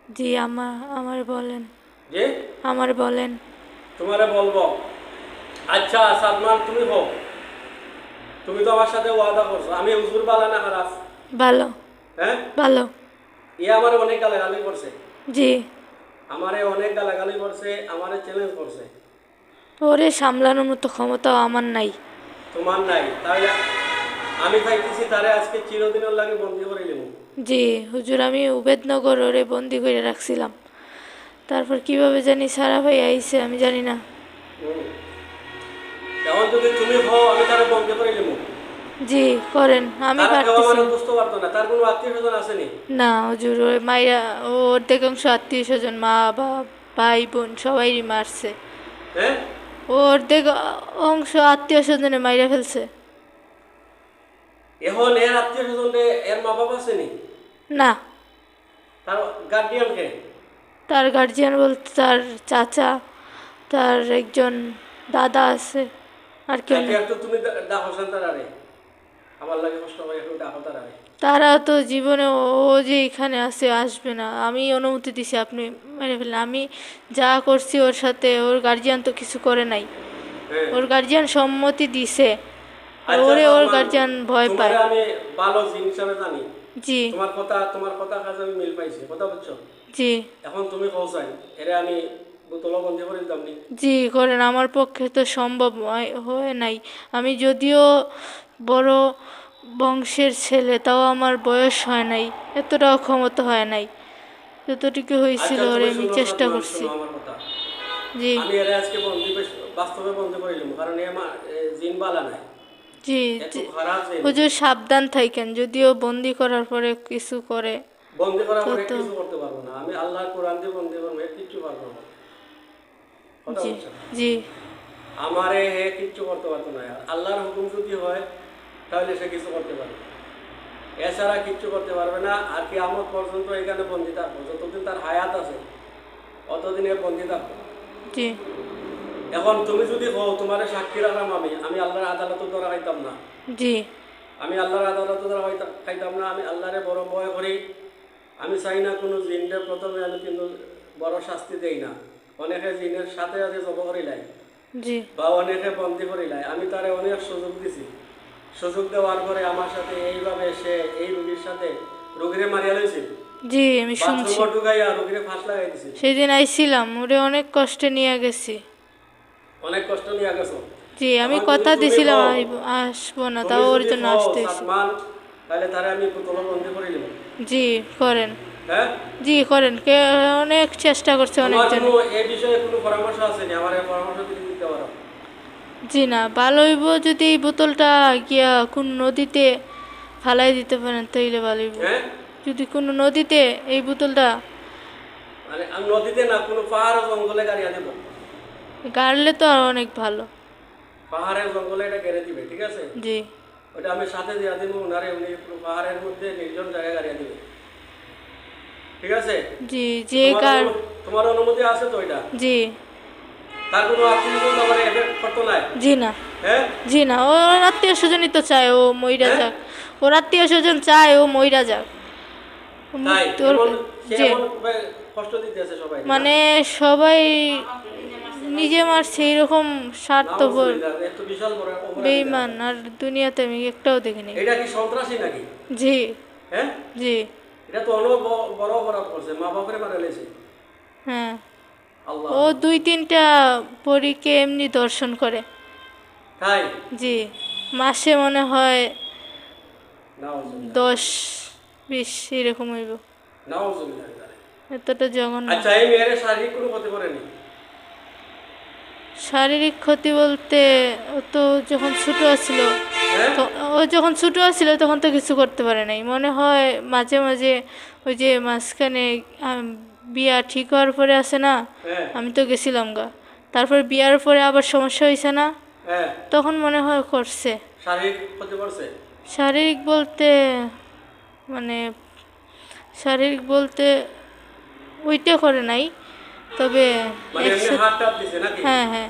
জি আমার বলেন। জি আমার বলেন। তোমারে বলবো। আচ্ছা সালমান, তুমি হোক, তুমি তো আমার সাথে ওয়াদা করছো, আমি হুজুর বালা না খারাপ? ভালো। হ্যাঁ, ভালো। আমার অনেক গালাগালি করছে, জি। আমারে অনেক গালাগালি করছে, আমারে চ্যালেঞ্জ করছে। ওরে সামলানোর মতো ক্ষমতাও আমার নাই। তোমার নাই, তাই আমি চাইতেছি তারে আজকে চিরদিনের লাগে বন্দি করে নেব। জি হুজুর, আমি উবেদনগর ওরে বন্দি করে রাখছিলাম, তারপর কিভাবে জানি সারা ভাই আইছে, আমি জানি না। হুম। এখন যদি তুমি হও, আমি তারে বন্দি করে নেব। জি করেন, আমি তারা কেউ পারতেছি আমার না। বুঝতে পারতো না, তার কোনো আত্মীয় স্বজন আসেনি। না হুজুর, ওর মাইরা ও অর্ধেকাংশ আত্মীয় স্বজন, মা বাপ ভাই বোন সবাই মারছে। হ্যাঁ, ও অর্ধেক অংশ আত্মীয় স্বজনে মাইরা ফেলছে। এখন এর আত্মীয় স্বজন, এর মা বাবা আসেনি, না, তার গার্ডিয়ানকে। তার গার্জিয়ান বলতে তার চাচা, তার একজন দাদা আছে, আর কেউ আচ্ছা নেই। একটু তুমি ডাকো সেন তারারে, আমার লাগে কষ্ট হয়, একটু ডাকো তারারে। তারা তো জীবনে ও যে এখানে আছে আসবে না, আমি অনুমতি দিছি, আপনি মেরে ফেললেন। আমি যা করছি ওর সাথে, ওর গার্জিয়ান তো কিছু করে নাই। হ্যাঁ। ওর গার্জিয়ান সম্মতি দিছে, আর আচ্ছা ওরে ওর সালমান, গার্জিয়ান ভয় তোমারে পায়। আমি ভালো জিন হিসাবে জানি। জি। তোমার কথা কাজে আমি মিল পাইছি, কথা বুঝছো? জি। এখন তুমি পৌঁছাই, এরে আমি বোতল বন্দি করে দিতাম নি। জি করেন, আমার পক্ষে তো সম্ভব হয়ে নাই। আমি যদিও বড় বংশের ছেলে, তাও আমার বয়স হয় নাই, এতটাও ক্ষমতা হয় নাই। যতটুকু হয়েছিল আচ্ছা ওরে তুমি আমি শুনো চেষ্টা সালমান, করছি। শুনো আমার কথা। জি। আমি এরে আজকে বাস্তবে বন্দি করে দিলাম, কারণ জিন বালা নাই, জি। এত জি খারাপ জিন। হুজুর সাবধান থাকেন, যদিও বন্দি করার পরে কিছু করে বন্দি করার তো পরে তো। কিছু করতে পারবো না, আমি আল্লাহর কোরআন দিয়ে বন্দি করবো, এর কিচ্ছু পারবো না, কথা জি। বলছো? জি। আমারে হে কিচ্ছু করতে পারতো না, আল্লাহর হুকুম যদি হয় তাহলে সে কিছু করতে পারবে, এছাড়া কিচ্ছু করতে পারবে না। আর কি আমার পর্যন্ত এখানে বন্দি থাকবো, যতদিন তার হায়াত আছে অতদিন এ বন্দি থাকবো। জি। এখন তুমি যদি হও, তোমার সাক্ষী রাখলাম, আমি আল্লাহর আদালত দ্বারা খাইতাম না, জি। আমি আল্লাহর আদালত দ্বারা খাইতাম না, আমি আল্লাহরে বড় ভয় করি। আমি চাই না কোনো জিনকে প্রথমে আমি কিন্তু বড় শাস্তি দেই না। অনেকে জিনের সাথে সাথে জব করিলাই, জি। বা অনেকে বন্দি করিলাই, আমি তারে অনেক সুযোগ দিছি। সুযোগ দেওয়ার পরে আমার সাথে এইভাবে সে এই রোগীর সাথে রোগীরে মারিয়া লইছিল, জি আমি শুনছি। বাথরুমে ঢুকাইয়া রোগীরে ফাঁস লাগাই দিছিল। সেদিন আইছিলাম, ওরে অনেক কষ্টে নিয়ে গেছি। অনেক কষ্ট নিয়ে গেছো। জি আমি এখন যদি কথা তুমি দিছিলাম হও, আসবো না, তুমি তাও ওর যদি জন্য হও আসতে হয়েছে। সালমান, তাহলে তারে আমি বোতল বন্দি করে দেবো। জি করেন। হ্যাঁ, জি করেন, কে অনেক চেষ্টা করছে তোমার কোনো অনেকজনে। এই বিষয়ে কোনো পরামর্শ আছে নি? আমার এই পরামর্শ যদি দিতে পারো। জি না, ভালো হইব যদি এই বোতলটা গিয়া কোন নদীতে ফালাই দিতে পারেন, তাইলে ভালো হইব। হ্যাঁ, যদি কোনো নদীতে এই বোতলটা মানে আমি নদীতে না, কোনো পাহাড় ও জঙ্গলে গাড়িয়া দেবো। গাড়লে তো আর অনেক ভালো। পাহাড়ের জঙ্গলে এটা গেড়ে দিবে, ঠিক আছে? জি। ওটা আমি সাথে দিয়া দিব ওনারে, উনি পাহাড়ের মধ্যে নির্জন জায়গায় গাড়িয়া দিবে, ঠিক আছে? জি। যে তোমার কার। তোমার অনুমতি আছে তো এটা? জি। তার কোনো আত্মীয় স্বজন আমার এফেক্ট করতো নাই? জি না। হ্যাঁ, জি না, ওর আত্মীয় স্বজনই তো চায় ও মইরা হ্যাঁ, যাক। ওর আত্মীয় স্বজন চায় ও মইরা যাক। তাই তোর। এমন, সে যে এমন কষ্ট দিতেছে সবাই না? মানে সবাই নিজে মারছে এরকম স্বার্থপর নাউজুবিল্লাহ, এত বিশাল বড় অপরাধী দেখা বেঈমান যায়। আর দুনিয়াতে আমি একটাও দেখিনি। এটা কি সন্ত্রাসী নাকি? জি। হ্যাঁ, জি। এটা তো অনেক বড় অপরাধ করছে, মা বাপরে মারা লেছে। হ্যাঁ। আল্লাহ, ও দুই তিনটা পরীকে এমনি দর্শন করে। তাই জি। মাসে মনে হয় নাউজুবিল্লাহ, 10-20 এরকম হইব। নাউজুবিল্লাহ। এতটা জঘন্য। আচ্ছা, এই মেয়ের শারীরিক কোনো ক্ষতি করেনি? শারীরিক ক্ষতি বলতে, ও তো যখন ছোটো আছিল, হ্যাঁ, তো ও যখন ছোটো আছিল তখন তো কিছু করতে পারে নাই মনে হয়। মাঝে মাঝে ওই যে মাঝখানে আম, বিয়া ঠিক হওয়ার পরে আছে না, হ্যাঁ, আমি তো গেছিলাম গা, তারপর বিয়ার পরে আবার সমস্যা হয়েছে না, হ্যাঁ, তখন মনে হয় করছে। শারীরিক ক্ষতি করছে। শারীরিক বলতে মানে শারীরিক বলতে ওইটা করে নাই, তবে মানে এমনি একসাথে। হাত টাপ দিছে নাকি? হ্যাঁ হ্যাঁ।